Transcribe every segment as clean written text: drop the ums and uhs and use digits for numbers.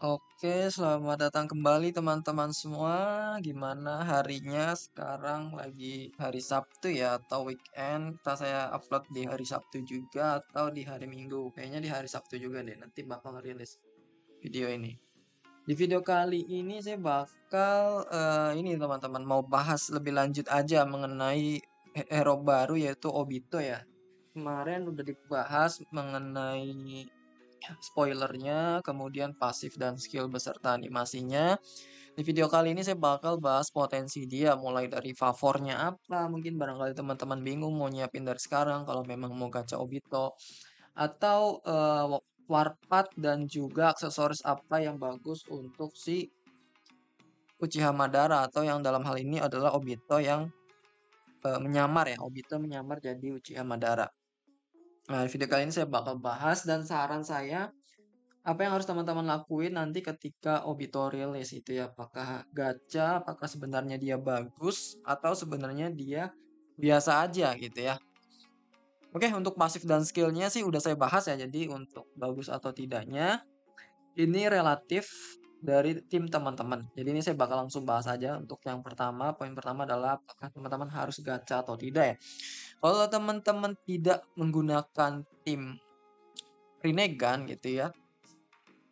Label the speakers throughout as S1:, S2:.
S1: Oke, selamat datang kembali teman-teman semua. Gimana harinya sekarang lagi hari Sabtu ya atau weekend? Kita saya upload di hari Sabtu juga atau di hari Minggu. Kayaknya di hari Sabtu juga deh. Nanti bakal rilis video ini. Di video kali ini saya bakal ini teman-teman mau bahas lebih lanjut aja mengenai hero baru yaitu Obito ya. Kemarin udah dibahas mengenai spoilernya, kemudian pasif dan skill beserta animasinya. Di video kali ini saya bakal bahas potensi dia, mulai dari favornya apa, mungkin barangkali teman-teman bingung mau nyiapin dari sekarang kalau memang mau gacha Obito, atau warpath dan juga aksesoris apa yang bagus untuk si Uchiha Madara atau yang dalam hal ini adalah Obito yang menyamar ya, Obito menyamar jadi Uchiha Madara. Nah, di video kali ini saya bakal bahas dan saran saya apa yang harus teman-teman lakuin nanti ketika Obito rilis itu ya? Apakah gacha, apakah sebenarnya dia bagus, atau sebenarnya dia biasa aja gitu ya? Oke, untuk pasif dan skillnya sih udah saya bahas ya. Jadi untuk bagus atau tidaknya, ini relatif dari tim teman-teman. Jadi ini saya bakal langsung bahas aja untuk yang pertama. Poin pertama adalah apakah teman-teman harus gacha atau tidak ya? Kalau teman-teman tidak menggunakan tim Rinnegan gitu ya,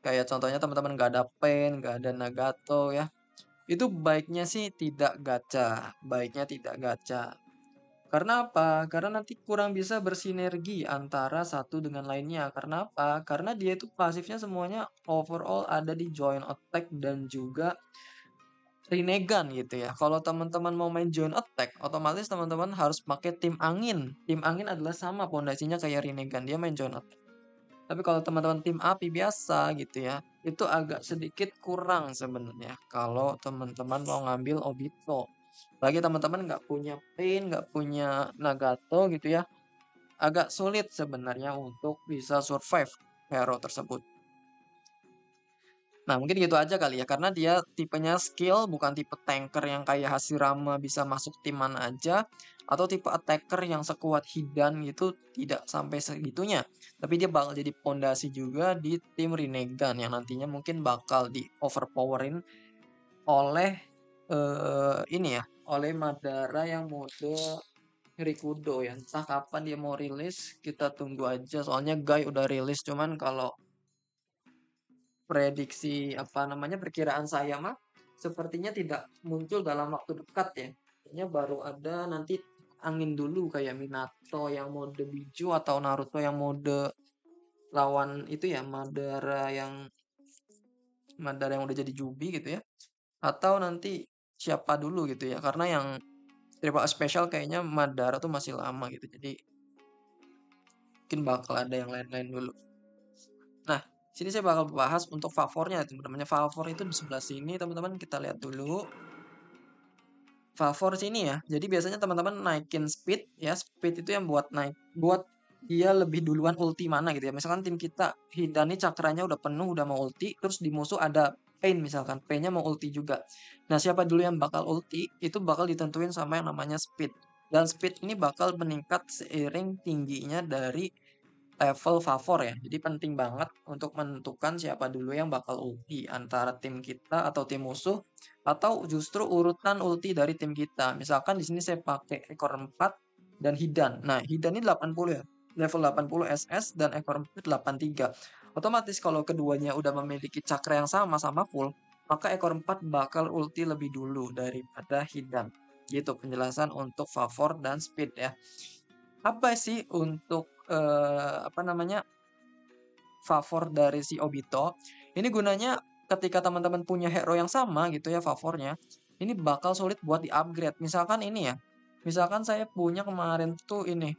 S1: kayak contohnya teman-teman nggak ada Pain, nggak ada Nagato ya. Itu baiknya sih tidak gacha, baiknya tidak gacha. Karena apa? Karena nanti kurang bisa bersinergi antara satu dengan lainnya. Karena apa? Karena dia itu pasifnya semuanya overall ada di joint attack dan juga Rinnegan gitu ya. Kalau teman-teman mau main joint attack, otomatis teman-teman harus pakai tim angin. Tim angin adalah sama pondasinya kayak Rinnegan, dia main joint attack. Tapi kalau teman-teman tim api biasa gitu ya, itu agak sedikit kurang sebenarnya kalau teman-teman mau ngambil Obito. Lagi teman-teman nggak punya Pain, nggak punya Nagato gitu ya, agak sulit sebenarnya untuk bisa survive hero tersebut. Nah, mungkin gitu aja kali ya, karena dia tipenya skill, bukan tipe tanker yang kayak Hashirama bisa masuk tim mana aja, atau tipe attacker yang sekuat Hidan gitu, tidak sampai segitunya. Tapi dia bakal jadi pondasi juga di tim Rinnegan yang nantinya mungkin bakal di overpowerin oleh ini ya, oleh Madara yang mode Rikudo ya. Entah kapan dia mau rilis, kita tunggu aja. Soalnya Guy udah rilis, cuman kalau prediksi apa namanya perkiraan saya mah sepertinya tidak muncul dalam waktu dekat ya. Kayaknya baru ada nanti angin dulu kayak Minato yang mode Biju atau Naruto yang mode lawan itu ya Madara yang udah jadi Jubi gitu ya. Atau nanti siapa dulu gitu ya. Karena yang triple special kayaknya Madara tuh masih lama gitu. Jadi mungkin bakal ada yang lain-lain dulu. Nah, sini saya bakal bahas untuk favornya teman-teman. Favor itu di sebelah sini teman-teman kita lihat dulu. Favor sini ya. Jadi biasanya teman-teman naikin speed ya. Speed itu yang buat dia lebih duluan ulti mana gitu ya. Misalkan tim kita Hidani cakranya udah penuh udah mau ulti, terus di musuh ada Pain misalkan. Painnya mau ulti juga. Nah, siapa dulu yang bakal ulti itu bakal ditentuin sama yang namanya speed. Dan speed ini bakal meningkat seiring tingginya dari level favor ya. Jadi penting banget untuk menentukan siapa dulu yang bakal ulti antara tim kita atau tim musuh atau justru urutan ulti dari tim kita. Misalkan di sini saya pakai ekor 4 dan Hidan. Nah, Hidan ini 80 ya. Level 80 SS dan ekor 4 83. Otomatis kalau keduanya udah memiliki cakra yang sama full, maka ekor 4 bakal ulti lebih dulu daripada Hidan. Gitu penjelasan untuk favor dan speed ya. Apa sih untuk apa namanya favor dari si Obito? Ini gunanya ketika teman-teman punya hero yang sama gitu ya favornya, ini bakal sulit buat di-upgrade. Misalkan ini ya, misalkan saya punya kemarin tuh ini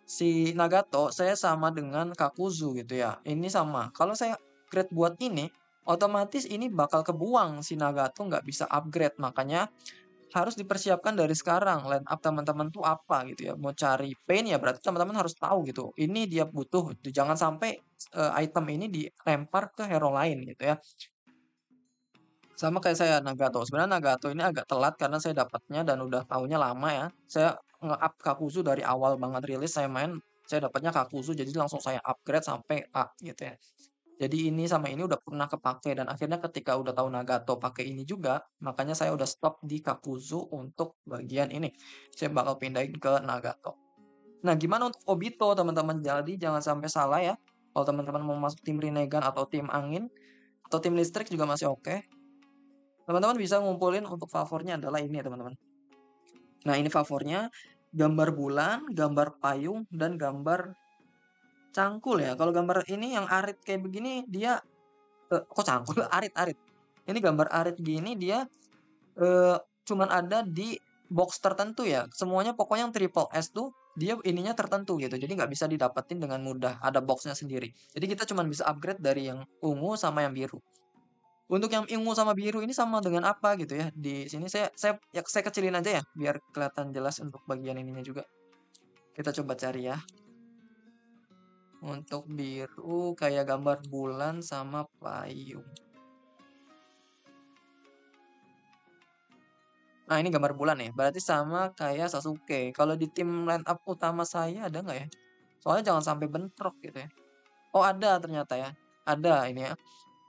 S1: si Nagato, saya sama dengan Kakuzu gitu ya. Ini sama. Kalau saya upgrade buat ini, otomatis ini bakal kebuang si Nagato nggak bisa upgrade. Makanya harus dipersiapkan dari sekarang line up teman-teman tuh apa gitu ya. Mau cari pain ya berarti teman-teman harus tahu gitu. Ini dia butuh gitu. Jangan sampai item ini dilempar ke hero lain gitu ya. Sama kayak saya Nagato. Sebenarnya Nagato ini agak telat karena saya dapatnya dan udah tahunya lama ya. Saya nge-up Kakuzu dari awal banget rilis saya main. Saya dapatnya Kakuzu jadi langsung saya upgrade sampai A gitu ya. Jadi ini sama ini udah pernah kepake dan akhirnya ketika udah tahu Nagato pakai ini juga, makanya saya udah stop di Kakuzu untuk bagian ini. Saya bakal pindahin ke Nagato. Nah, gimana untuk Obito, teman-teman? Jadi jangan sampai salah ya. Kalau teman-teman mau masuk tim Rinnegan atau tim angin atau tim listrik juga masih oke. Teman-teman bisa ngumpulin untuk favornya adalah ini ya, teman-teman. Nah, ini favornya gambar bulan, gambar payung, dan gambar cangkul ya. Kalau gambar ini yang arit kayak begini dia kok cangkul? Arit, arit. Ini gambar arit gini dia eh, cuman ada di box tertentu ya. Semuanya pokoknya yang triple S tuh dia ininya tertentu gitu. Jadi nggak bisa didapetin dengan mudah. Ada boxnya sendiri. Jadi kita cuman bisa upgrade dari yang ungu sama yang biru. Untuk yang ungu sama biru ini sama dengan apa gitu ya? Di sini saya kecilin aja ya biar kelihatan jelas untuk bagian ininya juga. Kita coba cari ya. Untuk biru kayak gambar bulan sama payung. Nah, ini gambar bulan ya. Berarti sama kayak Sasuke. Kalau di tim line up utama saya ada nggak ya? Soalnya jangan sampai bentrok gitu ya. Oh, ada ternyata ya. Ada ini ya.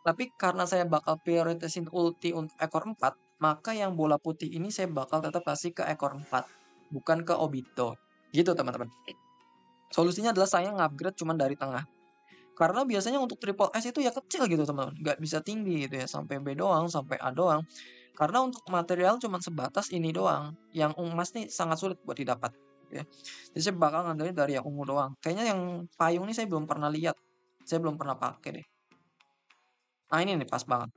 S1: Tapi karena saya bakal prioritasin ulti untuk ekor 4, maka yang bola putih ini saya bakal tetap kasih ke ekor 4, bukan ke Obito. Gitu, teman-teman. Solusinya adalah saya ngupgrade cuma dari tengah. Karena biasanya untuk triple S itu ya kecil gitu, teman-teman. Nggak bisa tinggi gitu ya. Sampai B doang, sampai A doang. Karena untuk material cuma sebatas ini doang. Yang emas nih sangat sulit buat didapat. Ya. Jadi saya bakal ngandelin dari yang ungu doang. Kayaknya yang payung ini saya belum pernah lihat. Saya belum pernah pakai deh. Nah ini nih pas banget.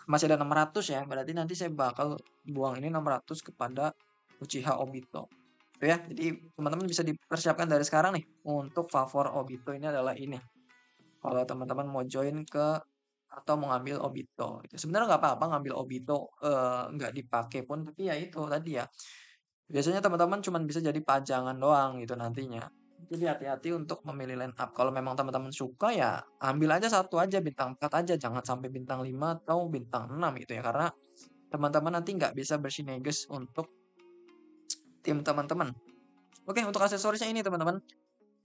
S1: Masih ada 600 ya. Berarti nanti saya bakal buang ini 600 kepada Uchiha Obito. Itu ya. Jadi teman-teman bisa dipersiapkan dari sekarang nih. Untuk favor Obito ini adalah ini. Kalau teman-teman mau join ke atau mau ngambil Obito gitu. Sebenarnya nggak apa-apa ngambil Obito nggak dipakai pun, tapi ya itu tadi ya. Biasanya teman-teman cuma bisa jadi pajangan doang gitu nantinya. Jadi hati-hati untuk memilih line up. Kalau memang teman-teman suka ya ambil aja satu aja bintang 4 aja, jangan sampai bintang 5 atau bintang 6 gitu ya. Karena teman-teman nanti nggak bisa bersinergis untuk tim teman-teman. Oke, untuk aksesorisnya ini teman-teman.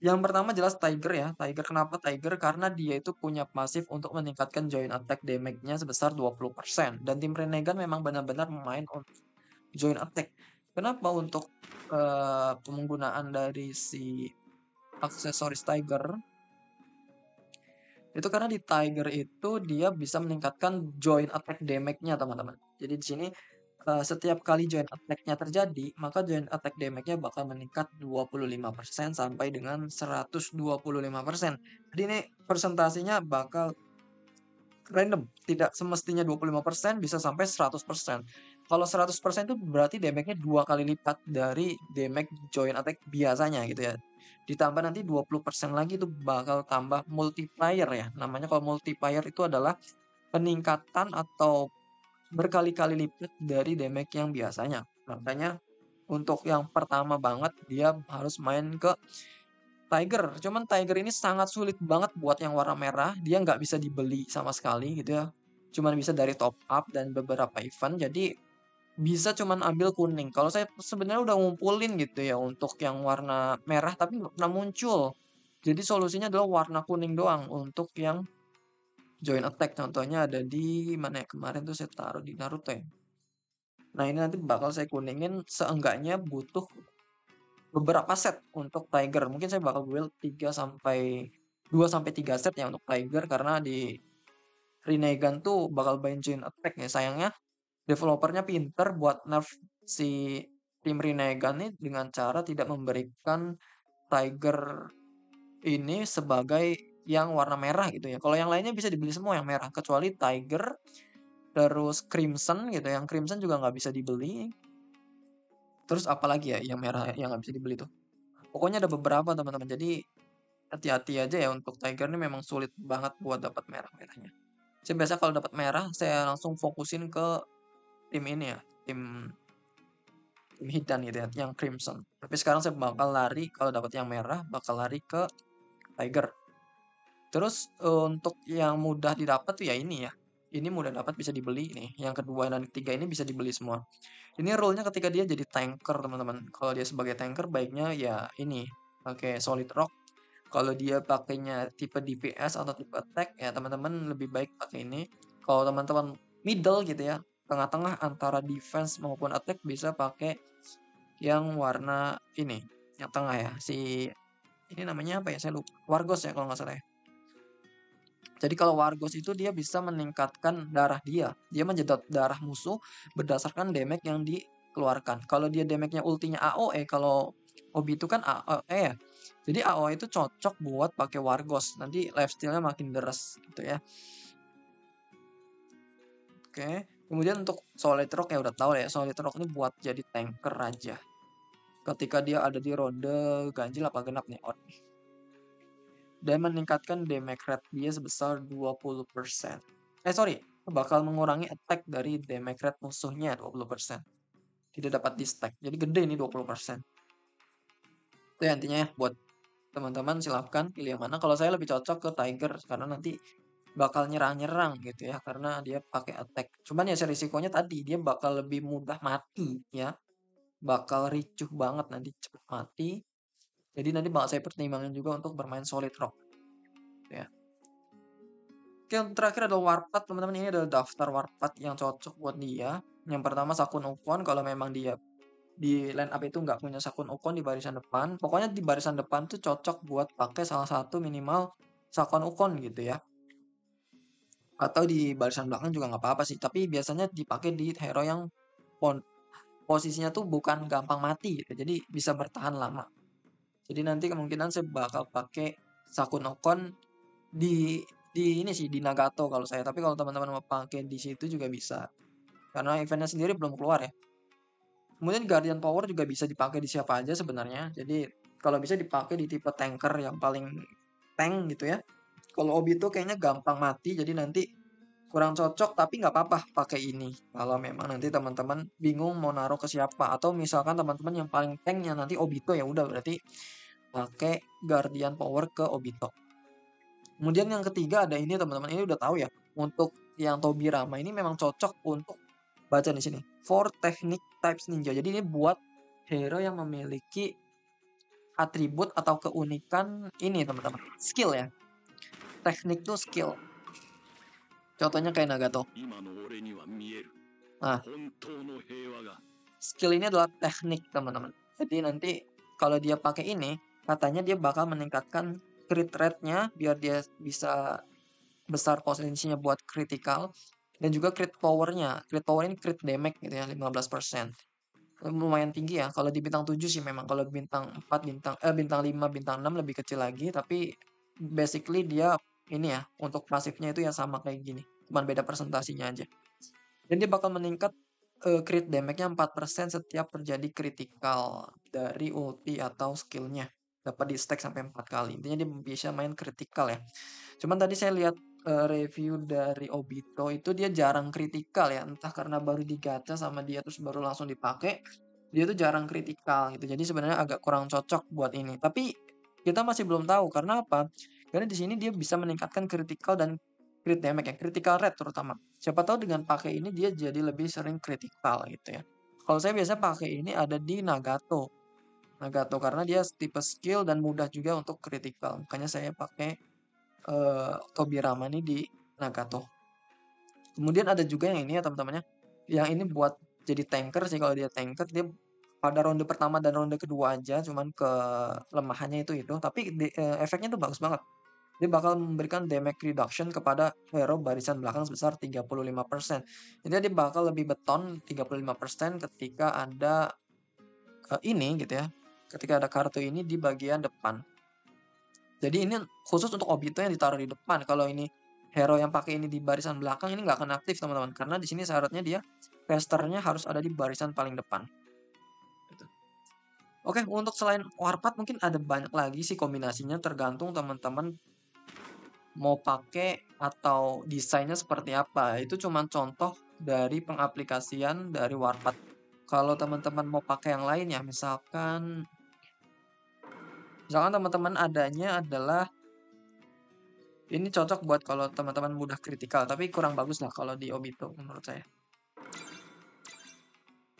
S1: Yang pertama jelas Tiger ya. Tiger kenapa Tiger? Karena dia itu punya pasif untuk meningkatkan joint attack damage-nya sebesar 20%. Dan tim Renegan memang benar-benar memain untuk joint attack. Kenapa untuk penggunaan dari si aksesoris Tiger? Itu karena di Tiger itu dia bisa meningkatkan joint attack damage-nya teman-teman. Jadi di sini setiap kali joint attack-nya terjadi, maka joint attack damage-nya bakal meningkat 25% sampai dengan 125%. Jadi ini persentasenya bakal random, tidak semestinya 25% bisa sampai 100%. Kalau 100% itu berarti damage-nya 2 kali lipat dari damage joint attack biasanya gitu ya. Ditambah nanti 20% lagi itu bakal tambah multiplier ya. Namanya kalau multiplier itu adalah peningkatan atau berkali-kali lipat dari damage yang biasanya. Makanya untuk yang pertama banget dia harus main ke Tiger. Cuman Tiger ini sangat sulit banget buat yang warna merah. Dia nggak bisa dibeli sama sekali gitu ya. Cuman bisa dari top up dan beberapa event. Jadi bisa cuman ambil kuning. Kalau saya sebenarnya udah ngumpulin gitu ya untuk yang warna merah tapi nggak pernah muncul. Jadi solusinya adalah warna kuning doang untuk yang joint attack. Contohnya ada di mana ya kemarin tuh saya taruh di Naruto ya. Nah ini nanti bakal saya kuningin seenggaknya butuh beberapa set untuk Tiger. Mungkin saya bakal build 2 sampai 3 set ya untuk Tiger karena di Rinnegan tuh bakal joint attack ya. Sayangnya developernya pinter buat nerf si tim Rinnegan nih dengan cara tidak memberikan Tiger ini sebagai yang warna merah gitu ya. Kalau yang lainnya bisa dibeli semua yang merah kecuali Tiger terus Crimson gitu. Yang Crimson juga nggak bisa dibeli. Terus apalagi ya yang merah yang nggak bisa dibeli tuh. Pokoknya ada beberapa teman-teman. Jadi hati-hati aja ya untuk Tiger ini memang sulit banget buat dapat merah-merahnya. Saya biasa kalau dapat merah saya langsung fokusin ke tim ini ya, tim Hidan gitu ya, yang Crimson. Tapi sekarang saya bakal lari kalau dapat yang merah bakal lari ke Tiger. Terus untuk yang mudah didapat tuh ya ini ya. Ini mudah dapat bisa dibeli nih. Yang kedua dan ketiga ini bisa dibeli semua. Ini rule-nya ketika dia jadi tanker teman-teman. Kalau dia sebagai tanker baiknya ya ini pakai solid rock. Kalau dia pakainya tipe DPS atau tipe attack ya teman-teman lebih baik pakai ini. Kalau teman-teman middle gitu ya, tengah-tengah antara defense maupun attack bisa pakai yang warna ini, yang tengah ya. Si ini namanya apa ya? Saya lupa. Wargos ya kalau nggak salah ya. Jadi kalau Wargos itu dia bisa meningkatkan darah dia. Dia menjedot darah musuh berdasarkan damage yang dikeluarkan. Kalau dia damage-nya ultinya AOE, kalau Obi itu kan AOE ya. Jadi AOE itu cocok buat pakai Wargos. Nanti lifesteal-nya makin deres gitu ya. Oke. Kemudian untuk Solid Rock ya udah tahu ya. Solid Rock ini buat jadi tanker aja. Ketika dia ada di ronde ganjil apa genap nih. Dan meningkatkan damage rate dia sebesar 20%. Sorry, bakal mengurangi attack dari damage rate musuhnya 20%. Tidak dapat di stack. Jadi gede ini 20%. Itu ya intinya ya buat teman-teman silahkan pilih yang mana. Kalau saya lebih cocok ke Tiger karena nanti bakal nyerang-nyerang gitu ya karena dia pakai attack. Cuman ya risikonya tadi dia bakal lebih mudah mati ya. Bakal ricuh banget nanti cepet mati. Jadi nanti bakal saya pertimbangkan juga untuk bermain Solid Rock ya. Oke, yang terakhir adalah Warpath, teman-teman. Ini adalah daftar Warpath yang cocok buat dia. Yang pertama Sakun Ukon, kalau memang dia di line up itu nggak punya Sakun Ukon di barisan depan. Pokoknya di barisan depan tuh cocok buat pakai salah satu minimal Sakun Ukon gitu ya. Atau di barisan belakang juga nggak apa-apa sih. Tapi biasanya dipakai di hero yang posisinya tuh bukan gampang mati gitu. Jadi bisa bertahan lama. Jadi nanti kemungkinan saya bakal pakai Sakun Ukon di ini sih di Nagato kalau saya, tapi kalau teman-teman mau pakai di situ juga bisa karena eventnya sendiri belum keluar ya. Kemudian Guardian Power juga bisa dipakai di siapa aja sebenarnya, jadi kalau bisa dipakai di tipe tanker yang paling tank gitu ya. Kalau Obito kayaknya gampang mati, jadi nanti kurang cocok, tapi nggak apa-apa pakai ini kalau memang nanti teman-teman bingung mau naruh ke siapa, atau misalkan teman-teman yang paling tanknya nanti Obito, ya udah berarti pakai Guardian Power ke Obito. Kemudian yang ketiga ada ini teman-teman, ini udah tahu ya. Untuk yang Tobirama ini memang cocok untuk baca di sini. For Technique Types Ninja. Jadi ini buat hero yang memiliki atribut atau keunikan ini teman-teman. Skill ya. Teknik tuh skill. Contohnya kayak Nagato. Nah, skill ini adalah teknik teman-teman. Jadi nanti kalau dia pakai ini, katanya dia bakal meningkatkan crit rate-nya biar dia bisa besar potensinya buat critical dan juga crit power-nya. Crit power ini crit damage gitu ya, 15%. Lumayan tinggi ya. Kalau di bintang 7 sih memang, kalau bintang 4, bintang 5, bintang 6 lebih kecil lagi, tapi basically dia ini ya, untuk pasifnya itu yang sama kayak gini. Cuman beda presentasinya aja. Dan dia bakal meningkat crit damage-nya 4% setiap terjadi critical dari ulti atau skillnya. Dapat di stack sampai 4 kali. Intinya dia bisa main critical ya. Cuman tadi saya lihat review dari Obito itu dia jarang kritikal ya, entah karena baru digacha sama dia terus baru langsung dipakai, dia tuh jarang kritikal gitu. Jadi sebenarnya agak kurang cocok buat ini. Tapi kita masih belum tahu karena apa? Karena di sini dia bisa meningkatkan kritikal dan crit damage ya, critical rate terutama. Siapa tahu dengan pakai ini dia jadi lebih sering kritikal gitu ya. Kalau saya biasa pakai ini ada di Nagato. Nagato karena dia tipe skill dan mudah juga untuk kritikal. Makanya saya pakai Tobirama ini di Nagato. Kemudian ada juga yang ini ya teman-temannya. Yang ini buat jadi tanker sih, kalau dia tanker dia pada ronde pertama dan ronde kedua aja, cuman kelemahannya itu. Tapi efeknya tuh bagus banget. Dia bakal memberikan damage reduction kepada hero barisan belakang sebesar 35%. Jadi dia bakal lebih beton 35% ketika ada ini gitu ya. Ketika ada kartu ini di bagian depan. Jadi ini khusus untuk Obito yang ditaruh di depan. Kalau ini hero yang pakai ini di barisan belakang ini nggak akan aktif teman-teman, karena di sini syaratnya dia casternya harus ada di barisan paling depan. Gitu. Oke, untuk selain Warpath mungkin ada banyak lagi sih kombinasinya, tergantung teman-teman mau pakai atau desainnya seperti apa. Itu cuma contoh dari pengaplikasian dari Warpath. Kalau teman-teman mau pakai yang lain ya, misalkan teman-teman adanya adalah ini cocok buat kalau teman-teman mudah kritikal, tapi kurang bagus lah kalau di Obito menurut saya.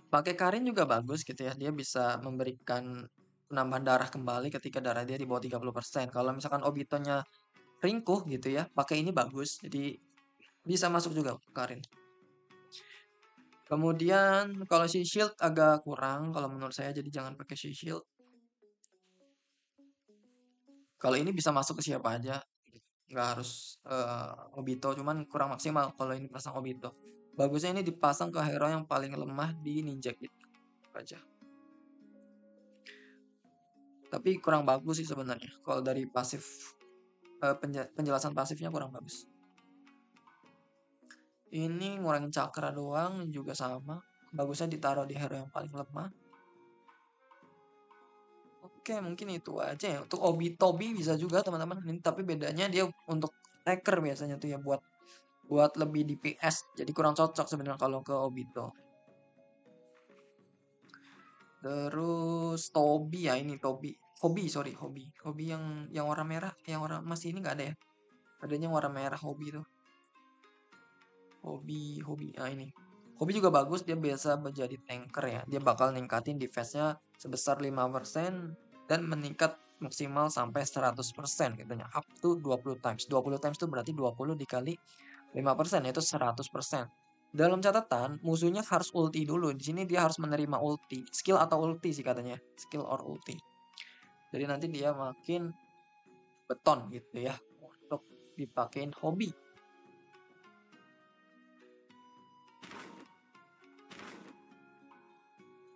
S1: Pakai Karin juga bagus gitu ya, dia bisa memberikan penambahan darah kembali ketika darah dia di bawah 30%. Kalau misalkan Obito-nya ringkuh gitu ya, pakai ini bagus. Jadi bisa masuk juga Karin. Kemudian kalau si shield agak kurang kalau menurut saya, jadi jangan pakai si shield. Kalau ini bisa masuk ke siapa aja, nggak harus Obito, cuman kurang maksimal kalau ini pasang Obito. Bagusnya ini dipasang ke hero yang paling lemah di Ninja Kit aja. Tapi kurang bagus sih sebenarnya kalau dari pasif, penjelasan pasifnya kurang bagus. Ini ngurangin cakra doang juga sama. Bagusnya ditaruh di hero yang paling lemah. Oke, mungkin itu aja ya. Untuk Obitobi bisa juga teman-teman. Ini tapi bedanya dia untuk attacker biasanya tuh ya, buat buat lebih DPS. Jadi kurang cocok sebenarnya kalau ke Obito. Terus Tobi ya, ini Tobi. Hobi, sorry, Hobi. Hobi yang warna merah, yang warna emas ini nggak ada ya. Adanya warna merah Hobi tuh. Hobi. Ah, ini. Hobi juga bagus, dia biasa menjadi tanker ya. Dia bakal ningkatin defense-nya sebesar 5% dan meningkat maksimal sampai 100% gitu ya. Up to 20 times. 20 times itu berarti 20 dikali 5%, yaitu 100%. Dalam catatan, musuhnya harus ulti dulu. Di sini dia harus menerima ulti. Skill atau ulti sih katanya. Skill or ulti. Jadi nanti dia makin beton gitu ya untuk dipakein hobi.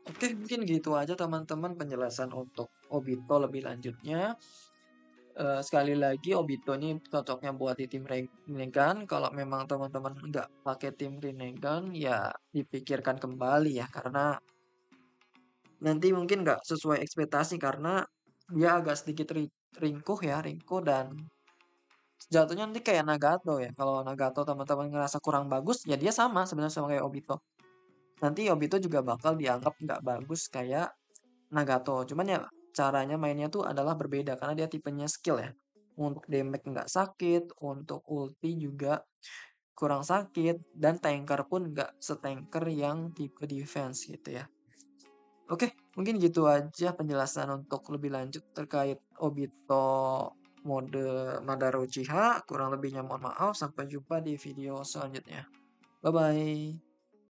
S1: Oke, mungkin gitu aja teman-teman penjelasan untuk Obito lebih lanjutnya. Sekali lagi Obito ini cocoknya buat di tim Rinnegan. Kalau memang teman-teman nggak pakai tim Rinnegan, ya dipikirkan kembali ya, karena nanti mungkin nggak sesuai ekspektasi karena dia agak sedikit ringkuh dan jatuhnya nanti kayak Nagato ya. Kalau Nagato teman-teman ngerasa kurang bagus, ya dia sama sebenarnya sama kayak Obito. Nanti Obito juga bakal dianggap nggak bagus kayak Nagato. Cuman ya caranya mainnya tuh adalah berbeda karena dia tipenya skill ya. Untuk damage nggak sakit, untuk ulti juga kurang sakit, dan tanker pun nggak setanker yang tipe defense gitu ya. Oke, mungkin gitu aja penjelasan untuk lebih lanjut terkait Obito mode Madara Uchiha. Kurang lebihnya mohon maaf. Sampai jumpa di video selanjutnya. Bye-bye.